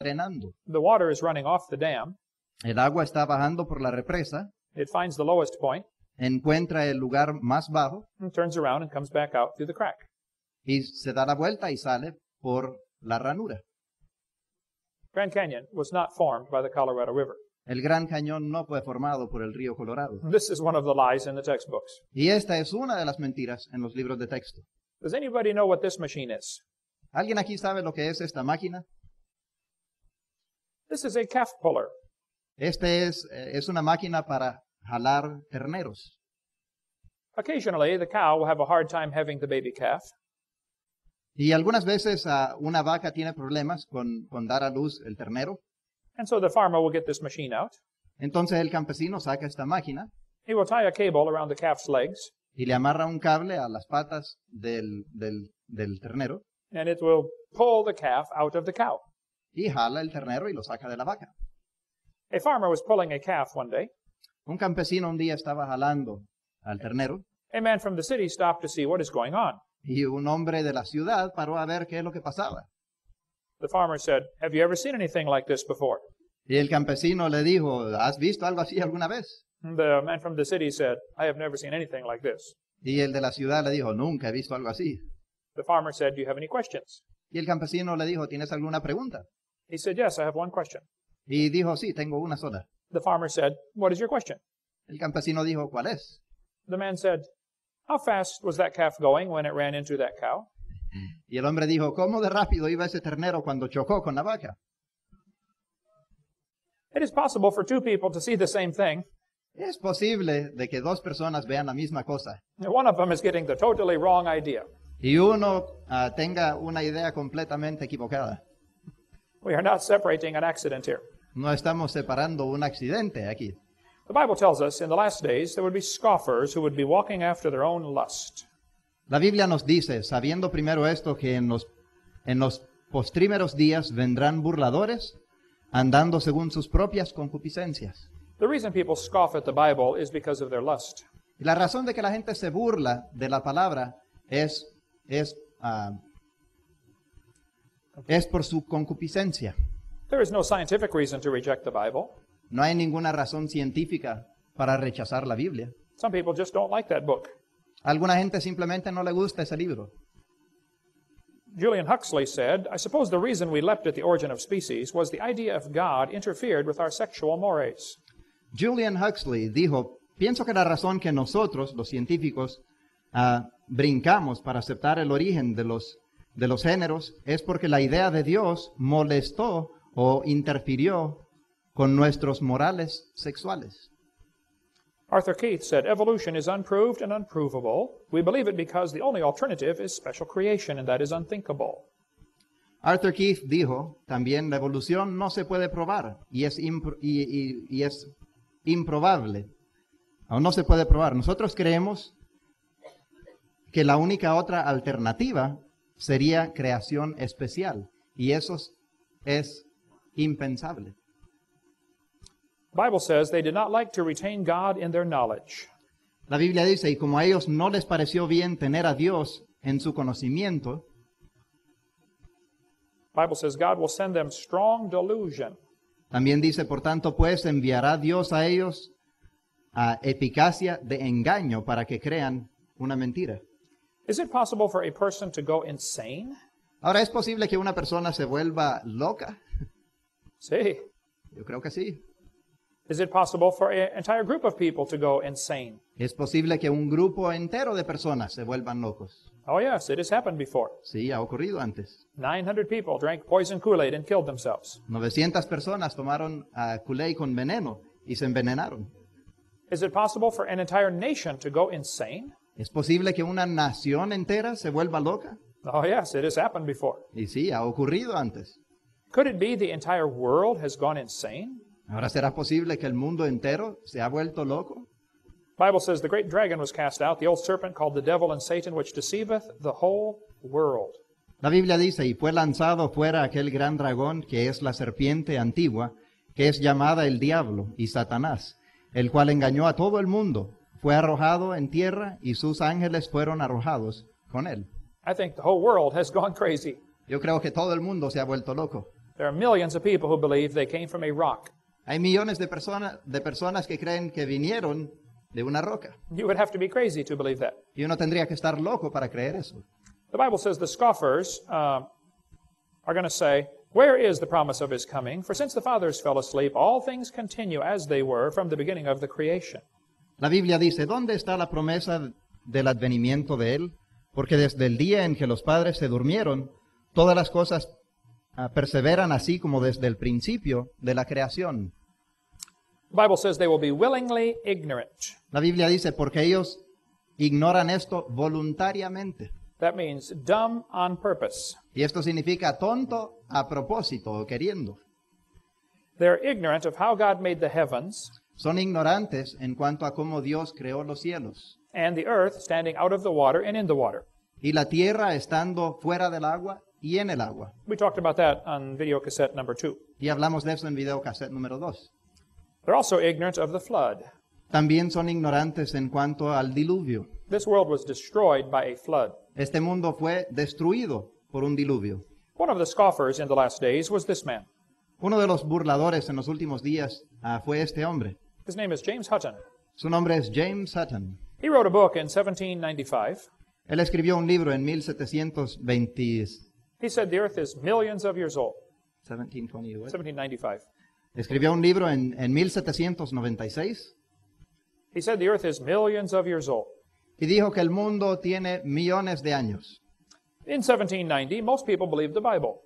drenando. The water is running off the dam. El agua está bajando por la represa, It finds the lowest point encuentra el lugar más bajo and turns around and comes back out through the crack. y se da la vuelta y sale por la ranura. Grand Canyon was not formed by the Colorado River. El Gran Cañón no fue formado por el río Colorado. This is one of the lies in the textbooks. Y esta es una de las mentiras en los libros de texto. Does anybody know what this machine is? ¿Alguien aquí sabe lo que es esta máquina? This is a calf puller. Este es una máquina para jalar terneros. Occasionally, the cow will have a hard time having the baby calf, Y algunas veces una vaca tiene problemas con dar a luz el ternero. and so the farmer will get this machine out. Entonces el campesino saca esta máquina He will tie a cable around the calf's legs, y le amarra un cable a las patas del ternero and it will pull the calf out of the cow. y jala el ternero y lo saca de la vaca. A farmer was pulling a calf one day. Un campesino un día estaba jalando al ternero A man from the city stopped to see what is going on. y un hombre de la ciudad paró a ver qué es lo que pasaba. The farmer said, "Have you ever seen anything like this before?" Y el campesino le dijo, ¿has visto algo así alguna vez? The man from the city said, "I have never seen anything like this." Y el de la ciudad le dijo, nunca he visto algo así. The farmer said, "Do you have any questions?" Y el campesino le dijo, ¿tienes alguna pregunta? He said, "Yes, I have one question." Y dijo, sí, tengo una sola. The farmer said, "What is your question?" El campesino dijo, ¿cuál es? The man said, "How fast was that calf going when it ran into that cow?" Y el hombre dijo, ¿cómo de rápido iba ese ternero cuando chocó con la vaca? It is possible for two people to see the same thing. Es posible de que dos personas vean la misma cosa And one of them is getting the totally wrong idea. y uno tenga una idea completamente equivocada. We are not separating an accident here. No estamos separando un accidente aquí. The Bible tells us in the last days there would be scoffers who would be walking after their own lust. La Biblia nos dice, sabiendo primero esto, que en los postrímeros días vendrán burladores andando según sus propias concupiscencias. The reason people scoff at the Bible is because of their lust. Y la razón de que la gente se burla de la palabra es por su concupiscencia. There is no scientific reason to reject the Bible. No hay ninguna razón científica para rechazar la Biblia. Some people just don't like that book. A alguna gente simplemente no le gusta ese libro. Julian Huxley said, "I suppose the reason we leapt at the origin of species was the idea of God interfered with our sexual mores." Julian Huxley dijo, pienso que la razón que nosotros, los científicos, brincamos para aceptar el origen de los géneros es porque la idea de Dios molestó o interfirió con nuestros morales sexuales. Arthur Keith said, "Evolution is unproved and unprovable. We believe it because the only alternative is special creation, and that is unthinkable." Arthur Keith dijo, también la evolución no se puede probar y es improbable, o no se puede probar. Nosotros creemos que la única otra alternativa sería creación especial, y eso es impensable. The Bible says they did not like to retain God in their knowledge. La Biblia dice, y como a ellos no les pareció bien tener a Dios en su conocimiento, The Bible says God will send them strong delusion. también dice, por tanto, pues enviará Dios a ellos a eficacia de engaño para que crean una mentira. Is it possible for a person to go insane? Ahora, ¿es posible que una persona se vuelva loca? See. Yo creo que sí. Is it possible for an entire group of people to go insane? Es posible que un grupo entero de personas se vuelvan locos. Oh yes, it has happened before. Sí, ha ocurrido antes. 900 people drank poison Kool-Aid and killed themselves. 900 personas tomaron Kool-Aid con veneno y se envenenaron. Is it possible for an entire nation to go insane? ¿Es posible que una nación entera se vuelva loca? Oh yes, it has happened before. Y sí, ha ocurrido antes. Could it be the entire world has gone insane? Ahora, ¿será posible que el mundo entero se ha vuelto loco? The Bible says the great dragon was cast out, the old serpent called the devil and Satan, which deceiveth the whole world. La Biblia dice, y fue lanzado fuera aquel gran dragón que es la serpiente antigua, que es llamada el diablo y Satanás, el cual engañó a todo el mundo. Fue arrojado en tierra y sus ángeles fueron arrojados con él. I think the whole world has gone crazy. Yo creo que todo el mundo se ha vuelto loco. There are millions of people who believe they came from a rock. Hay millones de personas que creen que vinieron de una roca. You would have to be crazy to believe that. Y uno tendría que estar loco para creer eso. The Bible says the scoffers are going to say, "Where is the promise of his coming? For since the fathers fell asleep, all things continue as they were from the beginning of the creation." La Biblia dice, ¿dónde está la promesa del advenimiento de él? Porque desde el día en que los padres se durmieron, todas las cosas perseveran así como desde el principio de la creación. The Bible says they will be willingly ignorant. La Biblia dice, porque ellos ignoran esto voluntariamente. That means dumb on purpose. Y esto significa tonto a propósito o queriendo. They're ignorant of how God made the heavens Son ignorantes en cuanto a cómo Dios creó los cielos and the earth standing out of the water and in the water. y la tierra estando fuera del agua y en el agua. We talked about that on video cassette number 2. Y hablamos de eso en video cassette número 2. They're also ignorant of the flood. También son ignorantes en cuanto al diluvio. This world was destroyed by a flood. Este mundo fue destruido por un diluvio. One of the scoffers in the last days was this man. Uno de los burladores en los últimos días fue este hombre. His name is James Hutton. Su nombre es James Hutton. He wrote a book in 1795. Él escribió un libro en 1720. He said the earth is millions of years old. 1720, what? 1795. Escribió un libro en 1796 He said the earth is millions of years old. y dijo que el mundo tiene millones de años. In 1790, most people believed the Bible.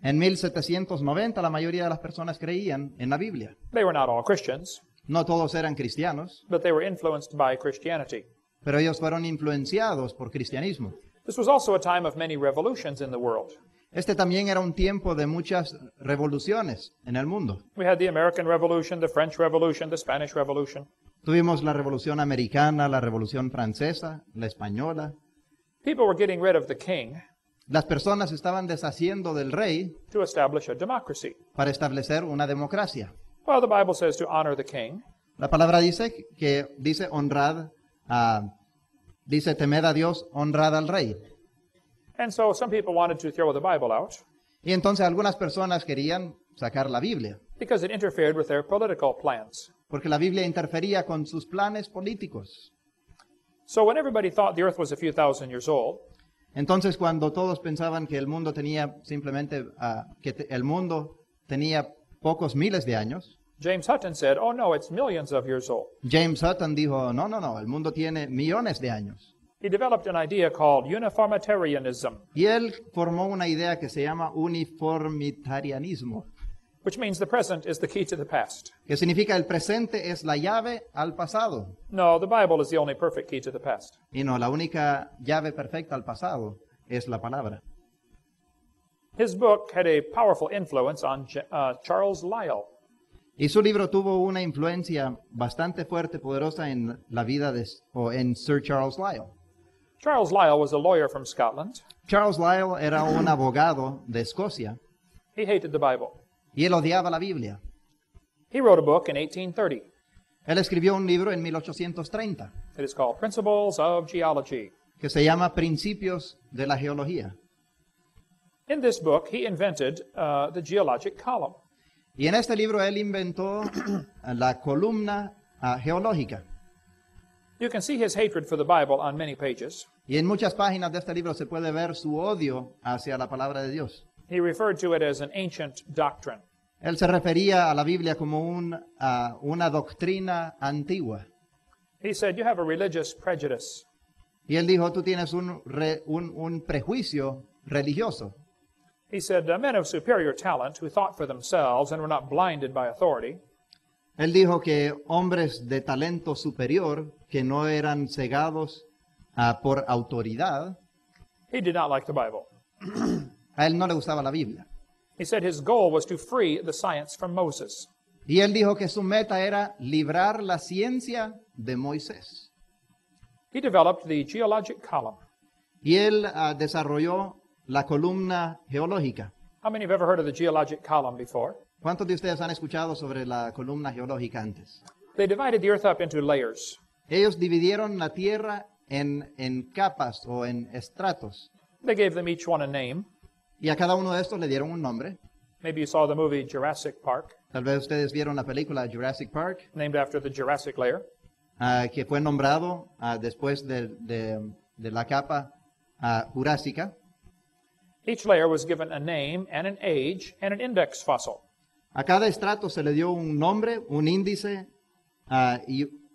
En 1790 la mayoría de las personas creían en la Biblia. They were not all Christians, No todos eran cristianos, but they were influenced by Christianity. pero ellos fueron influenciados por cristianismo. This was also a time of many revolutions in the world. Este también era un tiempo de muchas revoluciones en el mundo. We had the American Revolution, the French Revolution, the Spanish Revolution. Tuvimos la Revolución Americana, la Revolución Francesa, la Española. People were getting rid of the king Las personas estaban deshaciendo del rey to establish a democracy. para establecer una democracia. Well, the Bible says to honor the king. La palabra dice honrad, dice temed a Dios, honrad al rey. And so some people wanted to throw the Bible out Y entonces algunas personas querían sacar la Biblia, because it interfered with their political plans. porque la Biblia interfería con sus planes políticos. So when everybody thought the earth was a few thousand years old, Entonces cuando todos pensaban que el mundo tenía simplemente, el mundo tenía pocos miles de años, James Hutton said, "Oh no, it's millions of years old." James Hutton dijo, no, el mundo tiene millones de años. He developed an idea called uniformitarianism, Y él formó una idea que se llama uniformitarianismo, which means the present is the key to the past. que significa el presente es la llave al pasado. No, the Bible is the only perfect key to the past. Y no, la única llave perfecta al pasado es la palabra. His book had a powerful influence on Charles Lyell. Y su libro tuvo una influencia bastante fuerte, poderosa en la vida en Sir Charles Lyell. Charles Lyell was a lawyer from Scotland. Charles Lyell era un abogado de Escocia He hated the Bible. y él odiaba la Biblia. He wrote a book in 1830. Él escribió un libro en 1830 It is called Principles of Geology. que se llama Principios de la Geología. In this book, he invented the geologic column. Y en este libro él inventó la columna geológica. You can see his hatred for the Bible on many pages. Y en muchas páginas de este libro se puede ver su odio hacia la palabra de Dios. He referred to it as an ancient doctrine. Él se refería a la Biblia como una doctrina antigua. He said, "You have a religious prejudice." Y él dijo, tú tienes un prejuicio religioso. He said, "Men of superior talent who thought for themselves and were not blinded by authority Él dijo que hombres de talento superior, que no eran cegados por autoridad, He did not like the Bible. a él no le gustaba la Biblia. He said his goal was to free the science from Moses. Y él dijo que su meta era librar la ciencia de Moisés. He developed the geologic column. Y él desarrolló la columna geológica. How many have ever heard of the geologic column before? ¿Cuántos de ustedes han escuchado sobre la columna geológica antes? They divided the earth up into layers. Ellos dividieron la tierra en capas o en estratos. They gave them each one a name. Y a cada uno de estos le dieron un nombre. Maybe you saw the movie Jurassic Park, Tal vez ustedes vieron la película Jurassic Park, named after the Jurassic layer. que fue nombrado después de la capa jurásica. Each layer was given a name and an age and an index fossil. A cada estrato se le dio un nombre, un índice,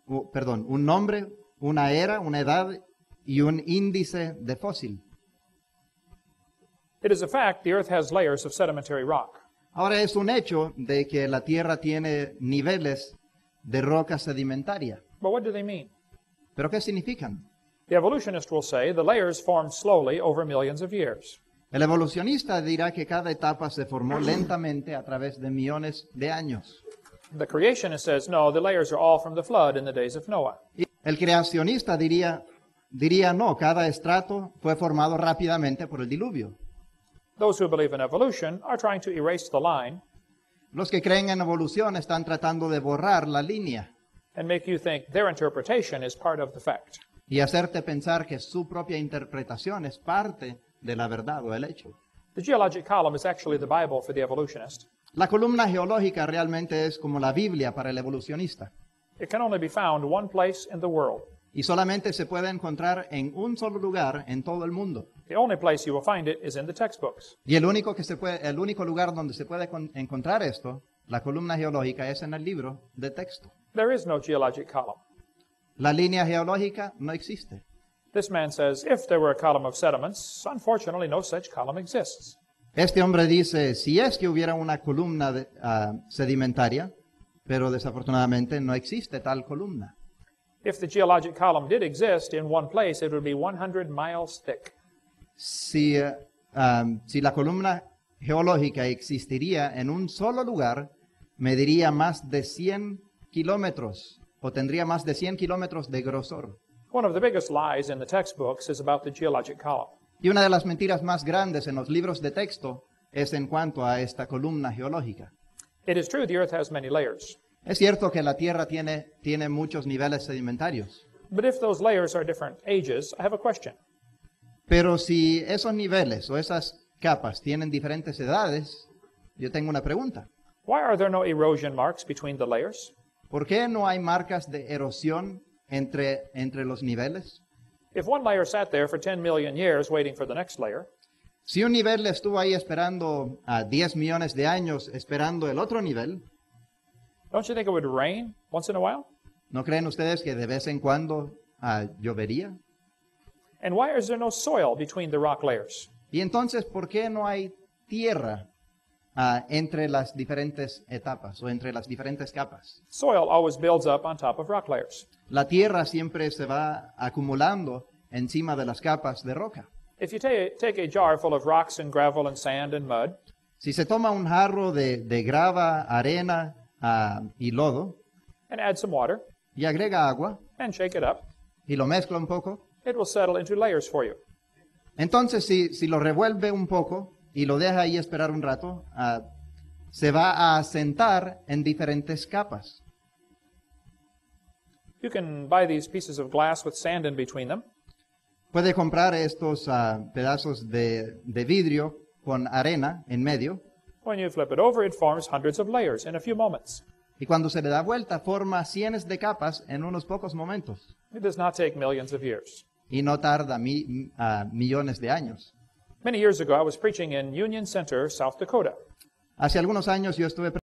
un nombre, una era, una edad y un índice de fósil. It is a fact the Earth has layers of sedimentary rock. Ahora es un hecho de que la Tierra tiene niveles de roca sedimentaria. But what do they mean? ¿Pero qué significan? The evolutionist will say the layers formed slowly over millions of years. El evolucionista dirá que cada etapa se formó lentamente a través de millones de años. The creationist says, no, the layers are all from the flood in the days of Noah. Y el creacionista diría no, cada estrato fue formado rápidamente por el diluvio. Those who believe in evolution are trying to erase the line Los que creen en evolución están tratando de borrar la línea and make you think their interpretation is part of the fact. y hacerte pensar que su propia interpretación es parte de la verdad o el hecho. The geologic column is actually the Bible for the evolutionist. La columna geológica realmente es como la Biblia para el evolucionista It can only be found one place in the world. y solamente se puede encontrar en un solo lugar en todo el mundo. The only place you will find it is in the textbooks. Y el único lugar donde se puede encontrar esto, la columna geológica, es en el libro de texto. There is no geologic column. La línea geológica no existe. This man says, if there were a column of sediments, unfortunately no such column exists. Este hombre dice, si es que hubiera una columna sedimentaria, pero desafortunadamente no existe tal columna. If the geologic column did exist in one place, it would be 100 miles thick. Si la columna geológica existiría en un solo lugar, mediría más de 100 kilómetros o tendría más de 100 kilómetros de grosor. One of the biggest lies in the textbooks is about the geologic column. Y una de las mentiras más grandes en los libros de texto es en cuanto a esta columna geológica. It is true the Earth has many layers. Es cierto que la Tierra tiene muchos niveles sedimentarios, But if those layers are different ages, I have a question. pero si esos niveles o esas capas tienen diferentes edades, yo tengo una pregunta. Why are there no erosion marks between the layers? ¿Por qué no hay marcas de erosión entre los niveles? If one layer sat there for 10 million years waiting for the next layer, Si un nivel estuvo ahí esperando a 10 millones de años esperando el otro nivel, don't you think it would rain once in a while? ¿no creen ustedes que de vez en cuando llovería? And why is there no soil between the rock layers? Y entonces, ¿por qué no hay tierra entre las diferentes etapas o entre las diferentes capas? Soil always builds up on top of rock layers. La tierra siempre se va acumulando encima de las capas de roca. If you take a jar full of rocks and gravel and sand and mud, Si se toma un jarro de grava, arena y lodo and add some water y agrega agua and shake it up, y lo mezcla un poco, it will settle into layers for you. entonces si lo revuelve un poco y lo deja ahí esperar un rato, se va a asentar en diferentes capas. You can buy these pieces of glass with sand in between them, Puede comprar estos pedazos de vidrio con arena en medio when you flip it over, it forms hundreds of layers in a few moments. y cuando se le da vuelta forma cientos de capas en unos pocos momentos It does not take millions of years. y no tarda millones de años. Many years ago, I was preaching in Union Center, South Dakota. Hace algunos años yo estuve